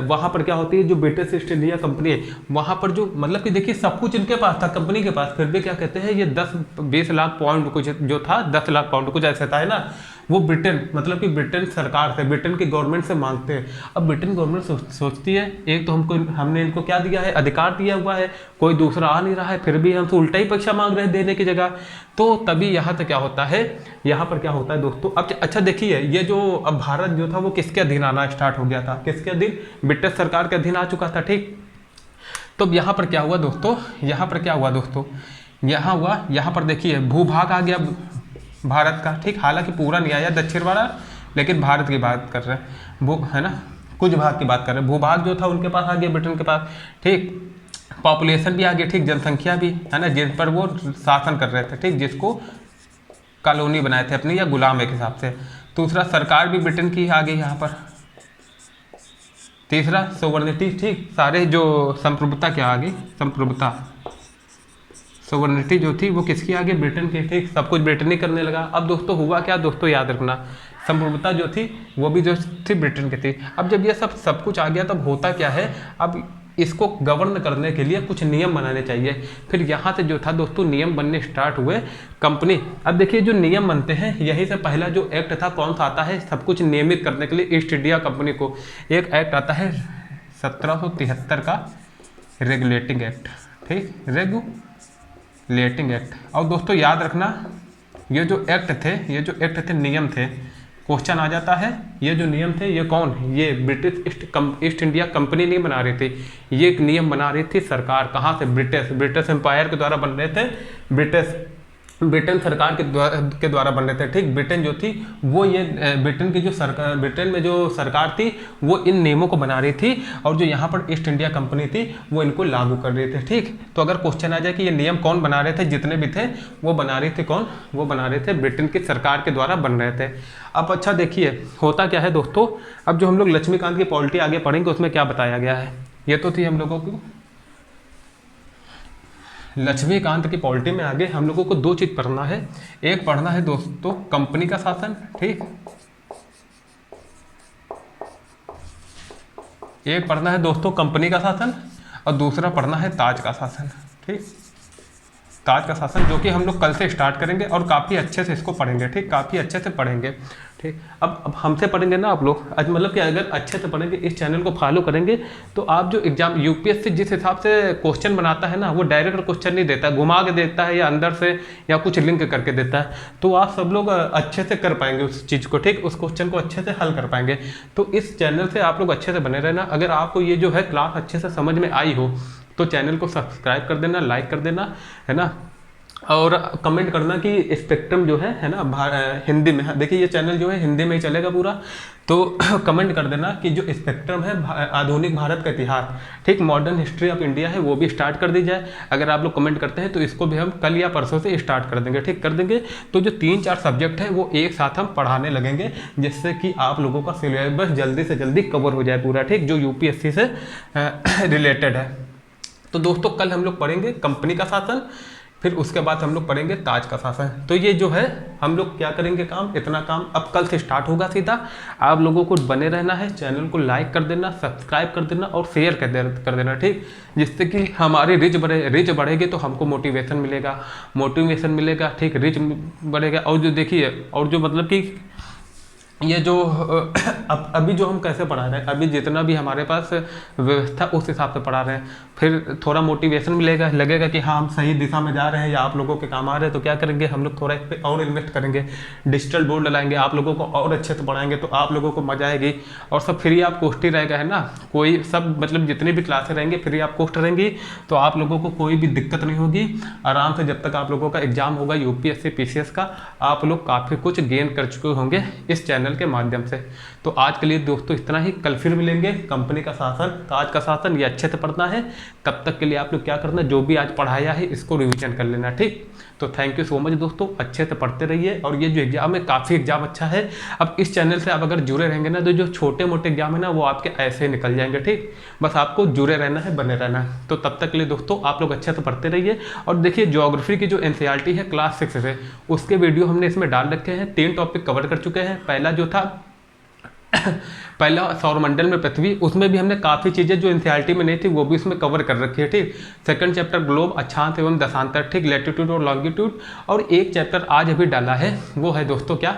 वहाँ पर क्या होती है, जो ब्रिटिश ईस्ट इंडिया कंपनी है वहाँ पर जो मतलब कि देखिए सब कुछ इनके पास था कंपनी के पास, फिर भी क्या कहते हैं ये 10-20 लाख पाउंड कुछ जो था, 10 लाख पाउंड कुछ ऐसा था है ना, वो ब्रिटेन मतलब कि ब्रिटेन सरकार से, ब्रिटेन की गवर्नमेंट से मांगते हैं। अब ब्रिटेन गवर्नमेंट सोचती है एक तो हमने इनको क्या दिया है, अधिकार दिया हुआ है, कोई दूसरा आ नहीं रहा है, फिर भी हमसे उल्टा ही पैसा मांग रहे हैं देने की जगह। तो तभी यहाँ तक क्या होता है, यहाँ पर क्या होता है दोस्तों, अब अच्छा देखिए ये जो अब भारत जो था वो किसके अधीन आना स्टार्ट हो गया था, किसके अधीन, ब्रिटिश सरकार के अधीन आ चुका था। ठीक, तो यहाँ पर क्या हुआ दोस्तों, यहाँ पर देखिए भूभाग आ गया भारत का। ठीक, हालांकि पूरा नहीं आया दक्षिण वाला, लेकिन भारत की बात कर रहे हैं वो है ना, कुछ भाग की बात कर रहे हैं। भूभाग जो था उनके पास आ गया, ब्रिटेन के पास। ठीक, पॉपुलेशन भी आ गई, ठीक, जनसंख्या भी है ना, जिन पर वो शासन कर रहे थे, ठीक, जिसको कॉलोनी बनाए थे अपनी या गुलाम एक हिसाब से। दूसरा सरकार भी ब्रिटेन की आ गई यहाँ पर। तीसरा सोवर्निटी, ठीक, सारे जो संप्रभुता क्या आ गई, सोवर्निटी जो थी वो किसकी आ गई, ब्रिटेन की। ठीक, सब कुछ ब्रिटेन ही करने लगा। अब दोस्तों हुआ क्या दोस्तों, याद रखना, संप्रभुता जो थी वो भी जो थी ब्रिटेन की थी। अब जब ये सब कुछ आ गया तब होता क्या है, अब इसको गवर्न करने के लिए कुछ नियम बनाने चाहिए। फिर यहाँ से जो था दोस्तों नियम बनने स्टार्ट हुए कंपनी। अब देखिए जो नियम बनते हैं, यहीं से पहला जो एक्ट था कौन सा आता है, सब कुछ नियमित करने के लिए ईस्ट इंडिया कंपनी को एक एक्ट आता है 1773 का रेगुलेटिंग एक्ट। ठीक, रेगुलेटिंग एक्ट। और दोस्तों याद रखना ये जो एक्ट थे नियम थे, क्वेश्चन आ जाता है, ये जो नियम थे ये कौन, ये ब्रिटिश ईस्ट इंडिया कंपनी नहीं बना रही थी, ये एक नियम बना रही थी सरकार। कहाँ से, ब्रिटिश एम्पायर के द्वारा बन रहे थे, ब्रिटेन सरकार के द्वारा बन रहे थे। ठीक, ब्रिटेन जो थी वो ये ब्रिटेन की जो सरकार, ब्रिटेन में जो सरकार थी वो इन नियमों को बना रही थी, और जो यहाँ पर ईस्ट इंडिया कंपनी थी वो इनको लागू कर रही थी। ठीक, तो अगर क्वेश्चन आ जाए कि ये नियम कौन बना रहे थे, जितने भी थे वो बना रहे थे कौन, वो बना रहे थे ब्रिटेन की सरकार के द्वारा बन रहे थे। अब अच्छा देखिए होता क्या है दोस्तों, अब जो हम लोग लक्ष्मीकांत की पॉलिटी आगे पढ़ेंगे उसमें क्या बताया गया है, ये तो थी हम लोगों की लक्ष्मीकांत की पॉलिटी में। आगे हम लोगों को दो चीज पढ़ना है, एक पढ़ना है दोस्तों कंपनी का शासन, ठीक, एक पढ़ना है दोस्तों कंपनी का शासन, और दूसरा पढ़ना है ताज का शासन। ठीक, ताज का शासन जो कि हम लोग कल से स्टार्ट करेंगे और काफ़ी अच्छे से इसको पढ़ेंगे। ठीक, काफ़ी अच्छे से पढ़ेंगे। ठीक, अब हमसे पढ़ेंगे ना आप लोग, मतलब कि अगर अच्छे से पढ़ेंगे, इस चैनल को फॉलो करेंगे, तो आप जो एग्जाम यूपीएससी जिस हिसाब से क्वेश्चन बनाता है ना, वो डायरेक्ट क्वेश्चन नहीं देता, घुमा के देता है या अंदर से या कुछ लिंक करके देता है, तो आप सब लोग अच्छे से कर पाएंगे उस चीज़ को। ठीक, उस क्वेश्चन को अच्छे से हल कर पाएंगे। तो इस चैनल से आप लोग अच्छे से बने रहना। अगर आपको ये जो है क्लास अच्छे से समझ में आई हो तो चैनल को सब्सक्राइब कर देना, लाइक कर देना, है ना, और कमेंट करना कि स्पेक्ट्रम जो है ना हिंदी में, देखिए ये चैनल जो है हिंदी में ही चलेगा पूरा, तो कमेंट कर देना कि जो स्पेक्ट्रम है आधुनिक भारत का इतिहास, ठीक, मॉडर्न हिस्ट्री ऑफ इंडिया है, वो भी स्टार्ट कर दी जाए। अगर आप लोग कमेंट करते हैं तो इसको भी हम कल या परसों से स्टार्ट कर देंगे। ठीक, कर देंगे। तो जो 3-4 सब्जेक्ट है वो एक साथ हम पढ़ाने लगेंगे, जिससे कि आप लोगों का सिलेबस जल्दी से जल्दी कवर हो जाए पूरा। ठीक, जो यूपीएससी से रिलेटेड है। तो दोस्तों कल हम लोग पढ़ेंगे कंपनी का शासन, फिर उसके बाद हम लोग पढ़ेंगे ताज का शासन। तो ये जो है हम लोग क्या करेंगे काम, इतना काम अब कल से स्टार्ट होगा सीधा। आप लोगों को बने रहना है, चैनल को लाइक कर देना, सब्सक्राइब कर देना और शेयर कर देना। ठीक, जिससे कि हमारी रिच बढ़ेगी तो हमको मोटिवेशन मिलेगा। ठीक, रिच बढ़ेगा। और जो देखिए, और जो मतलब कि ये जो अभी जो हम कैसे पढ़ा रहे हैं, अभी जितना भी हमारे पास व्यवस्था उस हिसाब से पढ़ा रहे हैं, फिर थोड़ा मोटिवेशन मिलेगा, लगेगा कि हाँ हम सही दिशा में जा रहे हैं या आप लोगों के काम आ रहे हैं। तो क्या करेंगे हम लोग, थोड़ा इस पर और इन्वेस्ट करेंगे, डिजिटल बोर्ड लगाएंगे, आप लोगों को और अच्छे से पढ़ाएंगे, तो आप लोगों को मजा आएगी। और सब फ्री ऑफ कॉस्ट ही रहेगा, है ना, कोई सब मतलब जितनी भी क्लासें रहेंगी फ्री ऑफ कॉस्ट रहेंगी, तो आप लोगों को कोई भी दिक्कत नहीं होगी। आराम से जब तक आप लोगों का एग्जाम होगा यूपीएससी पीसीएस का, आप लोग काफ़ी कुछ गेन कर चुके होंगे इस चैनल चैनल के माध्यम से। तो आज के लिए दोस्तों इतना ही, कल फिर मिलेंगे। कंपनी का शासन, आज का शासन ये अच्छे से पढ़ना है। तब तक के लिए आप लोग क्या करना, जो भी आज पढ़ाया है इसको रिविजन कर लेना, ठीक। तो थैंक यू सो मच दोस्तों, अच्छे से पढ़ते रहिए। और ये जो एग्जाम है काफ़ी एग्जाम अच्छा है। अब इस चैनल से आप अगर जुड़े रहेंगे ना, तो जो छोटे मोटे एग्जाम है ना वो आपके ऐसे ही निकल जाएंगे, ठीक। बस आपको जुड़े रहना है, बने रहना है। तो तब तक के लिए दोस्तों आप लोग अच्छे से पढ़ते रहिए। और देखिए ज्योग्राफी की जो एनसीईआरटी है क्लास 6 से, उसके वीडियो हमने इसमें डाल रखे हैं। 3 टॉपिक कवर कर चुके हैं। पहला जो था पहला सौरमंडल में पृथ्वी, उसमें भी हमने काफ़ी चीज़ें जो एनसीईआरटी में नहीं थी वो भी उसमें कवर कर रखी है, ठीक। सेकंड चैप्टर ग्लोब, अक्षांश एवं दशांतर, ठीक, लैटिट्यूड और लॉन्गिट्यूड। और एक चैप्टर आज अभी डाला है, वो है दोस्तों क्या,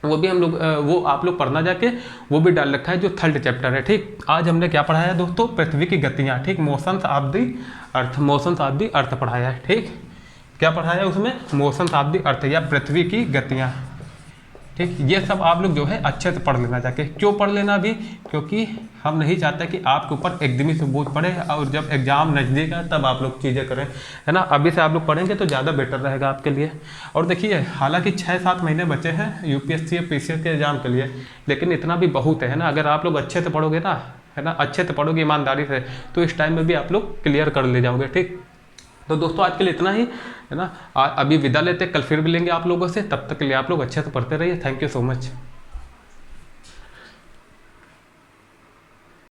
वो भी हम लोग वो आप लोग पढ़ना जाके, वो भी डाल रखा है जो थर्ड चैप्टर है, ठीक। आज हमने क्या पढ़ाया है दोस्तों, पृथ्वी की गतियाँ, ठीक, motions of the earth, motions of the earth पढ़ाया है, ठीक। क्या पढ़ाया है उसमें, मोशंस ऑफ द अर्थ या पृथ्वी की गतियाँ, ठीक। ये सब आप लोग जो है अच्छे से पढ़ लेना जाके। क्यों पढ़ लेना भी, क्योंकि हम नहीं चाहते कि आपके ऊपर एकदम से बोझ पड़े और जब एग्जाम नज़दीक है तब आप लोग चीज़ें करें, है ना। अभी से आप लोग पढ़ेंगे तो ज़्यादा बेटर रहेगा आपके लिए। और देखिए हालांकि 6-7 महीने बचे हैं यूपीएससी या पीसीएस के एग्जाम के लिए, लेकिन इतना भी बहुत है ना। अगर आप लोग अच्छे से पढ़ोगे ना, है ना, अच्छे से पढ़ोगे ईमानदारी से, तो इस टाइम में भी आप लोग क्लियर कर ले जाओगे, ठीक। तो दोस्तों आज के लिए इतना ही, है ना। अभी विदा लेते, कल फिर मिलेंगे आप लोगों से। तब तक के लिए आप लोग अच्छे से पढ़ते रहिए। Thank you so much.